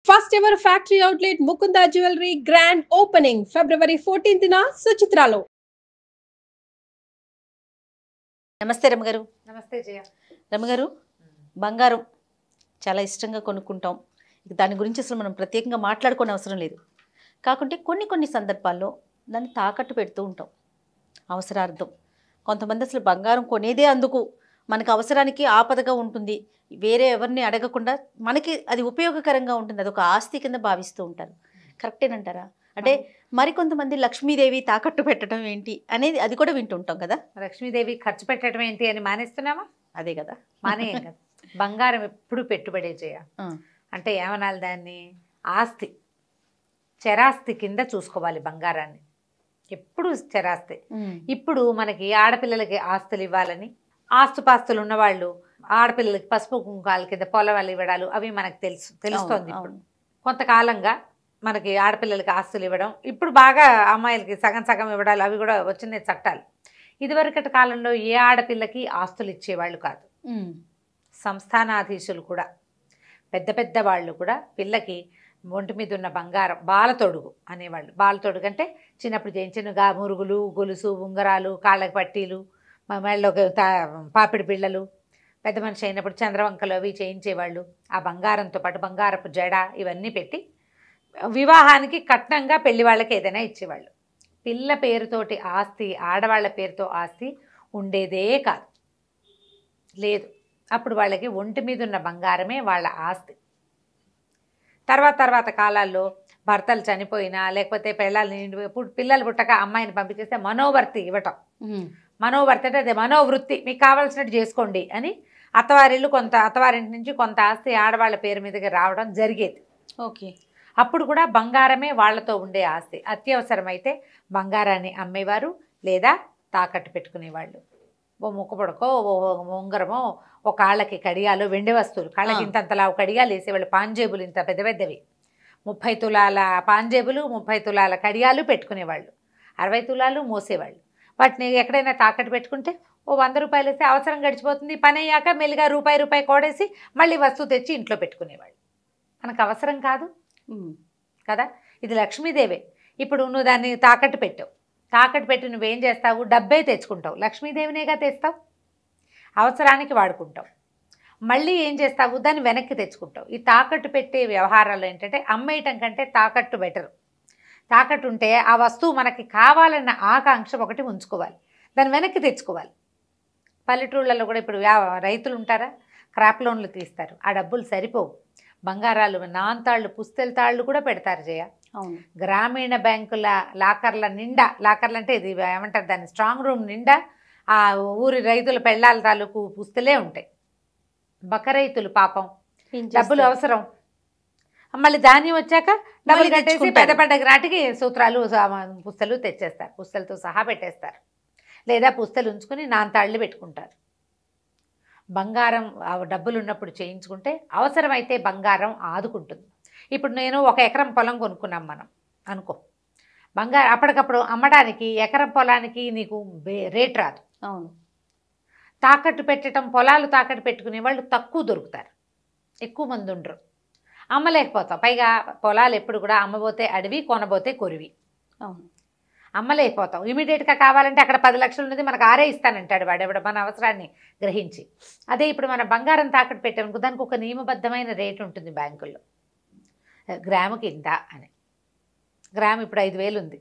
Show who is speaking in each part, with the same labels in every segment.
Speaker 1: First ever factory outlet Mukunda Jewelry grand opening February 14th na Suchitralo.
Speaker 2: నమస్తే రమగారు.
Speaker 3: నమస్తే జయ.
Speaker 2: రమగారు, బంగారం చాలా ఇష్టంగా కొనుక్కుంటాం. ఇక దాని గురించి అసలు మనం ప్రత్యేకంగా మాట్లాడుకోని అవసరం లేదు. కాకుంటే కొన్ని సందర్భాల్లో దాన్ని తాకట్టు పెడుతూ ఉంటాం అవసరార్థం. కొంతమంది అసలు బంగారం కొనేదే అందుకు, మనకు అవసరానికి ఆపదగా ఉంటుంది, వేరే ఎవరిని అడగకుండా మనకి అది ఉపయోగకరంగా ఉంటుంది, అదొక ఆస్తి కింద భావిస్తూ ఉంటారు. కరెక్టేనంటారా? అంటే మరికొంతమంది లక్ష్మీదేవి తాకట్టు పెట్టడం ఏంటి అనేది అది కూడా వింటుంటాం కదా.
Speaker 3: లక్ష్మీదేవి ఖర్చు పెట్టడం ఏంటి అని మానేస్తున్నామా?
Speaker 2: అదే కదా,
Speaker 3: మానేయం కదా. బంగారం ఎప్పుడు పెట్టుబడే చేయ అంటే ఏమనాలి దాన్ని, ఆస్తి, చరాస్తి కింద చూసుకోవాలి బంగారాన్ని. ఎప్పుడు చరాస్తి. ఇప్పుడు మనకి ఆడపిల్లలకి ఆస్తులు ఇవ్వాలని, ఆస్తుపాస్తులు ఉన్నవాళ్ళు ఆడపిల్లలకి పసుపు కుంకాల కింద పొలవాళ్ళు ఇవ్వడాలు అవి మనకు తెలుస్తోంది. ఇప్పుడు కొంతకాలంగా మనకి ఆడపిల్లలకి ఆస్తులు ఇవ్వడం, ఇప్పుడు బాగా అమ్మాయిలకి సగం ఇవ్వడాలు అవి కూడా వచ్చిన చట్టాలు. ఇదివరకటి కాలంలో ఏ ఆడపిల్లకి ఆస్తులు ఇచ్చేవాళ్ళు కాదు. సంస్థానాధీశులు కూడా, పెద్ద వాళ్ళు కూడా పిల్లకి ఒంటి మీద ఉన్న బంగారం బాలతొడుగు అనేవాళ్ళు. బాలతొడుగు అంటే చిన్నప్పుడు చేయించిన మురుగులు, గొలుసు, ఉంగరాలు, కాళ్ళకి పట్టీలు, మెళ్ళలో పాపిడి బిళ్ళలు, పెద్ద మనిషి అయినప్పుడు చంద్రవంకలు అవి చేయించేవాళ్ళు. ఆ బంగారంతో పాటు బంగారపు జడ ఇవన్నీ పెట్టి వివాహానికి కట్నంగా పెళ్లి వాళ్ళకి ఏదైనా ఇచ్చేవాళ్ళు. పిల్ల పేరుతోటి ఆస్తి, ఆడవాళ్ళ పేరుతో ఆస్తి ఉండేదే కాదు, లేదు. అప్పుడు వాళ్ళకి ఒంటి మీద ఉన్న బంగారమే వాళ్ళ ఆస్తి. తర్వాత కాలాల్లో భర్తలు చనిపోయినా లేకపోతే పిల్లలు పుట్టక అమ్మాయిని పంపించేస్తే మనోవర్తి ఇవ్వటం. మనోవర్తి అంటే అదే మనోవృత్తి, మీకు కావాల్సినట్టు చేసుకోండి అని అత్తవారింటి నుంచి కొంత ఆస్తి ఆడవాళ్ళ పేరు మీదకి రావడం జరిగేది.
Speaker 2: ఓకే.
Speaker 3: అప్పుడు కూడా బంగారమే వాళ్లతో ఉండే ఆస్తి. అత్యవసరమైతే బంగారాన్ని అమ్మేవారు లేదా తాకట్టు పెట్టుకునేవాళ్ళు. ఓ ముక్కపొడకో, ఓ ఉంగరమో, ఓ కాళ్ళకి కడియాలు, వెండి వస్తువులు, కాళ్ళకి ఇంతంతలా కడియాలు వేసేవాళ్ళు. పాంజేబులు ఇంత పెద్దవి 30 తులాల పాంజేబులు, 30 తులాల కడియాలు పెట్టుకునేవాళ్ళు. 60 తులాలు మోసేవాళ్ళు. వాటిని ఎక్కడైనా తాకట్టు పెట్టుకుంటే ఓ 100 రూపాయలు వేస్తే అవసరం గడిచిపోతుంది. పని అయ్యాక మెల్లిగా రూపాయి కోడేసి మళ్ళీ వస్తువు తెచ్చి ఇంట్లో పెట్టుకునేవాళ్ళు. మనకు అవసరం కాదు కదా. ఇది లక్ష్మీదేవే. ఇప్పుడు నువ్వు దాన్ని తాకట్టు పెట్టావు, తాకట్టు పెట్టి నువ్వేం చేస్తావు, డబ్బే తెచ్చుకుంటావు, లక్ష్మీదేవినేగా తెస్తావు, అవసరానికి వాడుకుంటావు. మళ్ళీ ఏం చేస్తావు, దాన్ని వెనక్కి తెచ్చుకుంటావు. ఈ తాకట్టు పెట్టే వ్యవహారాలు ఏంటంటే అమ్మేయటం కంటే తాకట్టు బెటరు. తాకట్టు ఉంటే ఆ వస్తువు మనకి కావాలన్న ఆకాంక్ష ఒకటి ఉంచుకోవాలి, దాన్ని వెనక్కి తెచ్చుకోవాలి. పల్లెటూళ్ళలో కూడా ఇప్పుడు రైతులు ఉంటారా, క్రాప్ లోన్లు తీస్తారు, ఆ డబ్బులు సరిపోవు. బంగారాలు, నాంతాళ్ళు, పుస్తెల తాళ్ళు కూడా పెడతారు జయ. గ్రామీణ బ్యాంకుల లాకర్ల నిండా, లాకర్లు అంటే ఇది ఏమంటారు దాన్ని, స్ట్రాంగ్ రూమ్ నిండా ఆ ఊరి రైతుల పెళ్ళాల తాలూకు పుస్తలే ఉంటాయి. బకరైతులు పాపం డబ్బులు అవసరం, మళ్ళీ ధాన్యం వచ్చాక డబ్బులు కట్టేసి పెద్ద నాటికి సూత్రాలు పుస్తలు తెచ్చేస్తారు, పుస్తలతో సహా పెట్టేస్తారు. లేదా పుస్తలు ఉంచుకుని నాంతాళ్ళు పెట్టుకుంటారు. బంగారం డబ్బులు ఉన్నప్పుడు చేయించుకుంటే అవసరమైతే బంగారం ఆదుకుంటుంది. ఇప్పుడు నేను 1 ఎకరం పొలం కొనుక్కున్నాం మనం అనుకో, బంగారం అప్పటికప్పుడు అమ్మడానికి ఎకరం పొలానికి నీకు రేట్ రాదు.
Speaker 2: అవును.
Speaker 3: తాకట్టు పెట్టడం, పొలాలు తాకట్టు పెట్టుకునే వాళ్ళు తక్కువ దొరుకుతారు, ఎక్కువ మంది ఉండరు, అమ్మలేకపోతాం. పైగా పొలాలు ఎప్పుడు కూడా అమ్మబోతే అడవి, కొనబోతే కొరివి.
Speaker 2: అవును.
Speaker 3: అమ్మలేకపోతాం. ఇమీడియట్గా కావాలంటే అక్కడ 10 లక్షలు ఉన్నది మనకు 6 ఇస్తానంటాడు వాడెవడ, మన అవసరాన్ని గ్రహించి. అదే ఇప్పుడు మన బంగారం తాకట్టు పెట్టామనుకో, దానికి ఒక నియమబద్ధమైన రేటు ఉంటుంది బ్యాంకుల్లో, గ్రాముకి ఇంత అని. గ్రాము ఇప్పుడు 5,000 ఉంది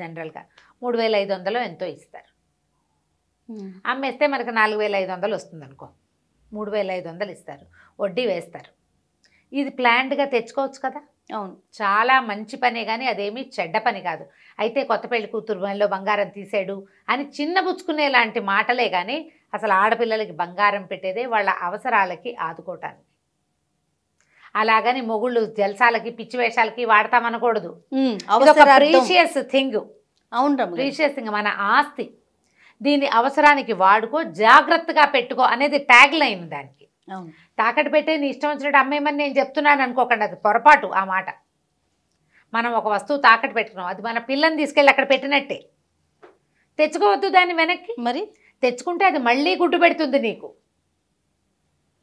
Speaker 3: జనరల్గా, 3,500 ఎంతో ఇస్తారు. అమ్మేస్తే మనకు 4,500 వస్తుంది అనుకో, 3,500 ఇస్తారు, వడ్డీ వేస్తారు. ఇది ప్లాన్డ్గా తెచ్చుకోవచ్చు కదా.
Speaker 2: అవును,
Speaker 3: చాలా మంచి పనే, కానీ అదేమీ చెడ్డ పని కాదు. అయితే కొత్త పెళ్లి కూతురు మనలో బంగారం తీసాడు అని చిన్నబుచ్చుకునే లాంటి మాటలే కానీ అసలు ఆడపిల్లలకి బంగారం పెట్టేదే వాళ్ళ అవసరాలకి ఆదుకోవటానికి. అలాగని మొగుళ్ళు జల్సాలకి, పిచ్చి వేషాలకి వాడతామనకూడదు. Precious thing.
Speaker 2: అవును,
Speaker 3: ప్రీషియస్ థింగ్, మన ఆస్తి. దీన్ని అవసరానికి వాడుకో, జాగ్రత్తగా పెట్టుకో అనేది ట్యాగ్ లైన్ దానికి. తాకట్టు పెట్టే నీ ఇష్టం వచ్చినట్టు అమ్మేమని నేను చెప్తున్నాను అనుకోకండి, అది పొరపాటు ఆ మాట. మనం ఒక వస్తువు తాకట్టు పెట్టుకున్నాం, అది మన పిల్లని తీసుకెళ్ళి అక్కడ పెట్టినట్టే. తెచ్చుకోవద్దు దాన్ని వెనక్కి.
Speaker 2: మరి
Speaker 3: తెచ్చుకుంటే అది మళ్ళీ గుడ్డు పెడుతుంది నీకు.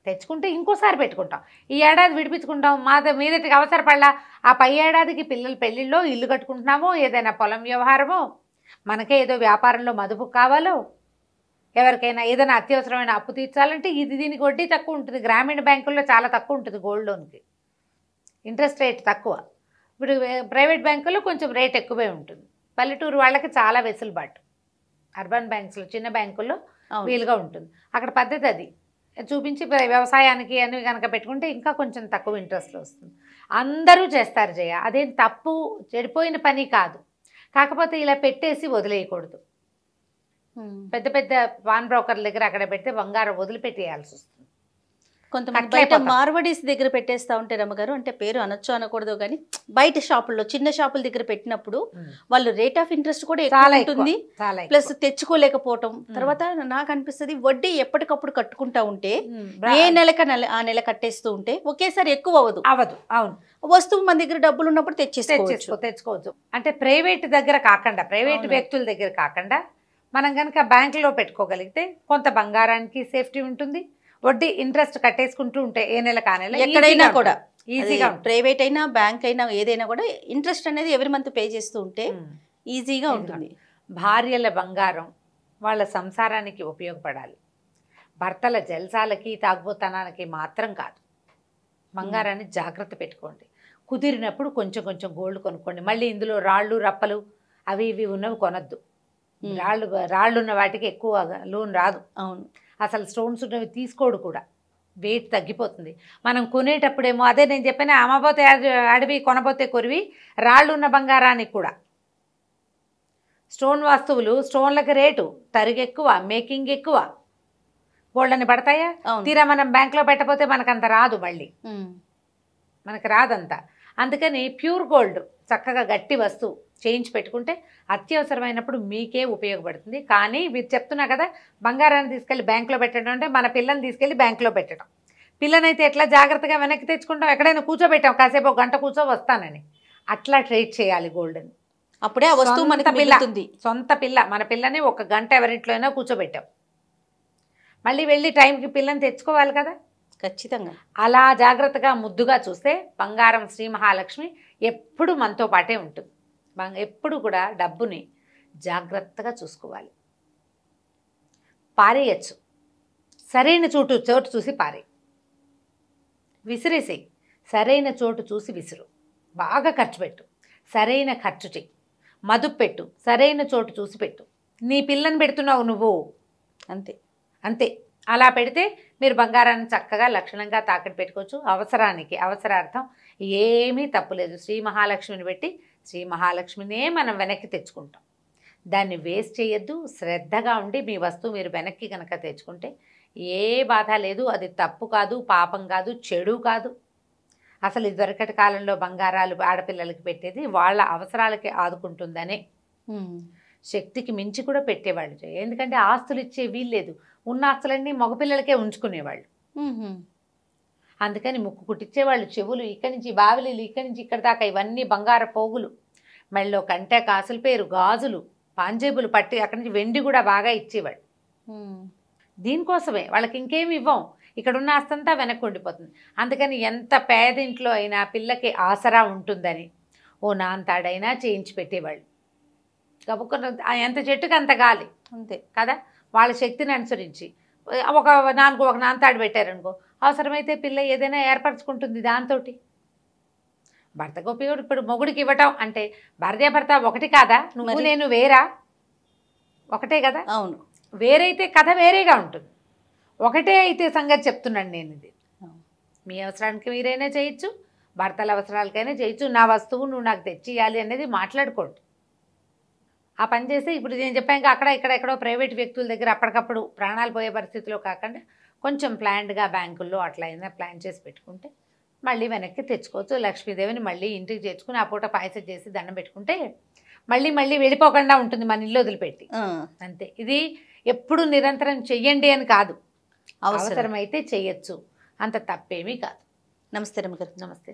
Speaker 3: తెచ్చుకుంటే ఇంకోసారి పెట్టుకుంటాం. ఈ ఏడాది విడిపించుకుంటాం, మీదటికి అవసరపడలా ఆ పై ఏడాదికి పిల్లల పెళ్ళిళ్ళో ఇల్లు కట్టుకుంటున్నామో, ఏదైనా పొలం వ్యవహారమో, మనకే ఏదో వ్యాపారంలో మదుపు కావాలో, ఎవరికైనా ఏదైనా అత్యవసరమైన అప్పు తీర్చాలంటే దీనికి వడ్డీ తక్కువ ఉంటుంది. గ్రామీణ బ్యాంకుల్లో చాలా తక్కువ ఉంటుంది గోల్డ్ లోన్కి, ఇంట్రెస్ట్ రేట్ తక్కువ. ఇప్పుడు ప్రైవేట్ బ్యాంకుల్లో కొంచెం రేట్ ఎక్కువే ఉంటుంది. పల్లెటూరు వాళ్ళకి చాలా వెసులుబాటు. అర్బన్ బ్యాంక్స్లో చిన్న బ్యాంకుల్లో వీలుగా ఉంటుంది. అక్కడ పద్ధతి అది చూపించి వ్యవసాయానికి అని కనుక పెట్టుకుంటే ఇంకా కొంచెం తక్కువ ఇంట్రెస్ట్లో వస్తుంది. అందరూ చేస్తారు జయ, అదేం తప్పు చెడిపోయిన పని కాదు. కాకపోతే ఇలా పెట్టేసి వదిలేయకూడదు. పెద్ద పెద్ద పాన్ బ్రోకర్ల దగ్గర అక్కడ పెడితే బంగారం వదిలిపెట్టేయాల్సి వస్తుంది.
Speaker 2: కొంతమంది బయట మార్వడీస్ దగ్గర పెట్టేస్తా ఉంటే రమ్మగారు, అంటే పేరు అనొచ్చు అనకూడదు కానీ బయట షాపుల్లో చిన్న షాపుల దగ్గర పెట్టినప్పుడు వాళ్ళు రేట్ ఆఫ్ ఇంట్రెస్ట్ కూడా ఎక్కువ ఉంటుంది, ప్లస్ తెచ్చుకోలేకపోవటం. తర్వాత నాకు అనిపిస్తుంది వడ్డీ ఎప్పటికప్పుడు కట్టుకుంటా ఉంటే ఏ నెలక ఆ నెల కట్టేస్తూ ఉంటే ఒకేసారి ఎక్కువ అవ్వదు.
Speaker 3: అవును,
Speaker 2: వస్తువు మన దగ్గర డబ్బులు ఉన్నప్పుడు
Speaker 3: తెచ్చుకోవచ్చు. అంటే ప్రైవేట్ దగ్గర కాకుండా, ప్రైవేట్ వ్యక్తుల దగ్గర కాకుండా మనం కనుక బ్యాంకులో పెట్టుకోగలిగితే కొంత బంగారానికి సేఫ్టీ ఉంటుంది. వడ్డీ ఇంట్రెస్ట్ కట్టేసుకుంటూ ఉంటే ఏ నెల కానేలా
Speaker 2: ఎక్కడైనా కూడా
Speaker 3: ఈజీగా,
Speaker 2: ప్రైవేట్ అయినా బ్యాంక్ అయినా ఏదైనా కూడా ఇంట్రెస్ట్ అనేది ఎవరి మంత్ పే చేస్తూ ఉంటే ఈజీగా ఉంటుంది.
Speaker 3: భార్యల బంగారం వాళ్ళ సంసారానికి ఉపయోగపడాలి. భర్తల జల్సాలకి తాగుబోతనానికి మాత్రం కాదు. బంగారాన్ని జాగ్రత్త పెట్టుకోండి. కుదిరినప్పుడు కొంచెం కొంచెం గోల్డ్ కొనుక్కోండి. మళ్ళీ ఇందులో రాళ్ళు రప్పలు అవి ఇవి ఉన్నవి కొనద్దు. రాళ్ళు ఉన్న వాటికి ఎక్కువ లోన్ రాదు.
Speaker 2: అవును,
Speaker 3: అసలు స్టోన్స్ ఉన్నవి తీసుకోడు కూడా, వెయిట్ తగ్గిపోతుంది. మనం కొనేటప్పుడేమో అదే నేను చెప్పాను, అమ్మబోతే అడవి కొనబోతే కొరివి. రాళ్ళు ఉన్న బంగారానికి కూడా స్టోన్ వస్తువులు, స్టోన్లకి రేటు తరుగు ఎక్కువ, మేకింగ్ ఎక్కువ, గోల్డ్ అని పడతాయా? తీరా మనం బ్యాంక్లో పెట్టకపోతే మనకంత రాదు, మళ్ళీ మనకు రాదంతా. అందుకని ప్యూర్ గోల్డ్ చక్కగా గట్టి వస్తువు చేయించి పెట్టుకుంటే అత్యవసరమైనప్పుడు మీకే ఉపయోగపడుతుంది. కానీ మీరు చెప్తున్నా కదా, బంగారాన్ని తీసుకెళ్ళి బ్యాంకులో పెట్టడం అంటే మన పిల్లని తీసుకెళ్ళి బ్యాంకులో పెట్టడం. పిల్లనైతే ఎట్లా జాగ్రత్తగా వెనక్కి తెచ్చుకుంటాం, ఎక్కడైనా కూర్చోబెట్టాం, కాసేపు ఒక గంట కూర్చో వస్తానని, అట్లా ట్రీట్ చేయాలి గోల్డ్ని.
Speaker 2: అప్పుడే ఆ వస్తువు మనకి మిగులుతుంది.
Speaker 3: సొంత పిల్ల, మన పిల్లని ఒక గంట ఎవరింట్లో అయినా కూర్చోబెట్టాం, మళ్ళీ వెళ్ళి టైంకి పిల్లని తెచ్చుకోవాలి కదా.
Speaker 2: ఖచ్చితంగా
Speaker 3: అలా జాగ్రత్తగా ముద్దుగా చూస్తే బంగారం శ్రీ మహాలక్ష్మి ఎప్పుడు మనతో పాటే ఉంటుంది. ఎప్పుడు కూడా డబ్బుని జాగ్రత్తగా చూసుకోవాలి. పారేయచ్చు, సరైన చోటు చూసి పారే, విసిరేసేయి, సరైన చోటు చూసి విసురు, బాగా ఖర్చు పెట్టు, సరైన ఖర్చు చెయ్యి, మదుపు పెట్టు, సరైన చోటు చూసి పెట్టు. నీ పిల్లని పెడుతున్నావు నువ్వు, అంతే అంతే. అలా పెడితే మీరు బంగారాన్ని చక్కగా లక్షణంగా తాకట్టు పెట్టుకోవచ్చు. అవసరార్థం ఏమీ తప్పులేదు. శ్రీ మహాలక్ష్మిని పెట్టి శ్రీ మహాలక్ష్మినే మనం వెనక్కి తెచ్చుకుంటాం. దాన్ని వేస్ట్ చేయొద్దు. శ్రద్ధగా ఉండి మీ వస్తువు మీరు వెనక్కి కనుక తెచ్చుకుంటే ఏ బాధ లేదు. అది తప్పు కాదు, పాపం కాదు, చెడు కాదు. అసలు ఇదివరకటి కాలంలో బంగారాలు ఆడపిల్లలకి పెట్టేది వాళ్ళ అవసరాలకి ఆదుకుంటుందనే, శక్తికి మించి కూడా పెట్టేవాళ్ళు. ఎందుకంటే ఆస్తులు ఇచ్చే వీల్లేదు, ఉన్న ఆస్తులన్నీ మగపిల్లలకే ఉంచుకునేవాళ్ళు. అందుకని ముక్కు కుట్టించేవాళ్ళు, చెవులు ఇక్కడి నుంచి, బావిలీలు ఇక్కడి నుంచి ఇక్కడ దాకా ఇవన్నీ బంగారు పోగులు, మెళ్ళో కంటే కాసుల పేరు, గాజులు, పాంజేబులు పట్టి అక్కడి నుంచి వెండి కూడా బాగా ఇచ్చేవాళ్ళు. దీనికోసమే, వాళ్ళకి ఇంకేమి ఇవ్వం, ఇక్కడున్న ఆస్తంతా వెనక్కి ఉండిపోతుంది. అందుకని ఎంత పేదింట్లో అయినా పిల్లకి ఆసరా ఉంటుందని ఓ నాంతాడైనా చేయించి పెట్టేవాళ్ళు. గబుక్కున ఎంత చెట్టుకు అంత గాలి, అంతే కదా. వాళ్ళ శక్తిని అనుసరించి ఒక నాంతాడు పెట్టారనుకో, అవసరమైతే పిల్ల ఏదైనా ఏర్పరచుకుంటుంది దాంతో. భర్తకు ఉపయోగం. ఇప్పుడు మొగుడికి ఇవ్వటం అంటే భార్యాభర్త ఒకటి కాదా, నువ్వు నేను వేరా, ఒకటే కదా.
Speaker 2: అవును,
Speaker 3: వేరైతే కథ వేరేగా ఉంటుంది, ఒకటే అయితే సంగతి చెప్తున్నాను నేను. ఇది మీ అవసరానికి మీరైనా చేయొచ్చు, భర్తల అవసరాలకైనా చేయొచ్చు. నా వస్తువు నువ్వు నాకు తెచ్చియాలి అనేది మాట్లాడుకోండి. ఆ పని చేస్తే ఇప్పుడు నేను చెప్పాక అక్కడ ఎక్కడో ప్రైవేట్ వ్యక్తుల దగ్గర అప్పటికప్పుడు ప్రాణాలు పోయే పరిస్థితిలో కాకుండా కొంచెం ప్లాన్డ్గా బ్యాంకుల్లో అట్లా అయినా ప్లాన్ చేసి పెట్టుకుంటే మళ్ళీ వెనక్కి తెచ్చుకోవచ్చు. లక్ష్మీదేవిని మళ్ళీ ఇంటికి చేర్చుకుని ఆ పూట పాయసం చేసి దండం పెట్టుకుంటే మళ్ళీ వెళ్ళిపోకుండా ఉంటుంది మన ఇల్లు వదిలిపెట్టి. అంతే. ఇది ఎప్పుడు నిరంతరం చెయ్యండి అని కాదు, అవసరమైతే చెయ్యొచ్చు, అంత తప్పేమీ కాదు.
Speaker 2: నమస్తే రమ్మగారు.
Speaker 3: నమస్తే.